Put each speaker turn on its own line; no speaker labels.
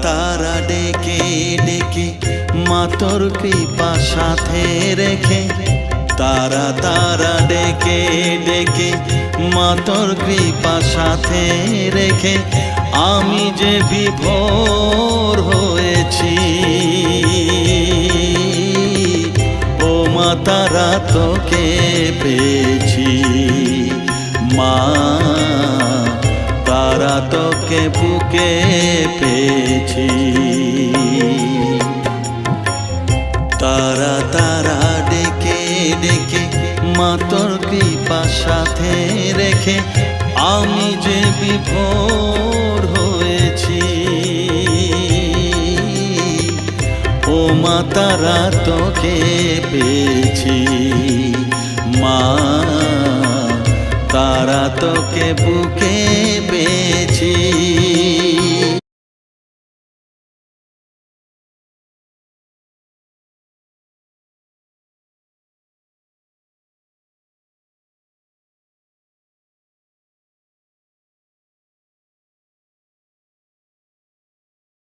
তারা ডেকে ডেকে মা তোর কৃপা সাথে রেখে, তারা তারা ডেকে ডেকে মা তোর কৃপা সাথে রেখে আমি যে বিভোর হয়েছি। ও মা তারা তোকে পেয়েছি, মা তারা তোকে বুকে পেয়েছি। তারা তারা ডেকে ডেকে মা তোর কৃপা সাথে রেখে আমি যে বিভোর হয়েছি। ও মা তারা তোকে পেয়েছি, মা তারা তোকে বুকে পেয়েছি।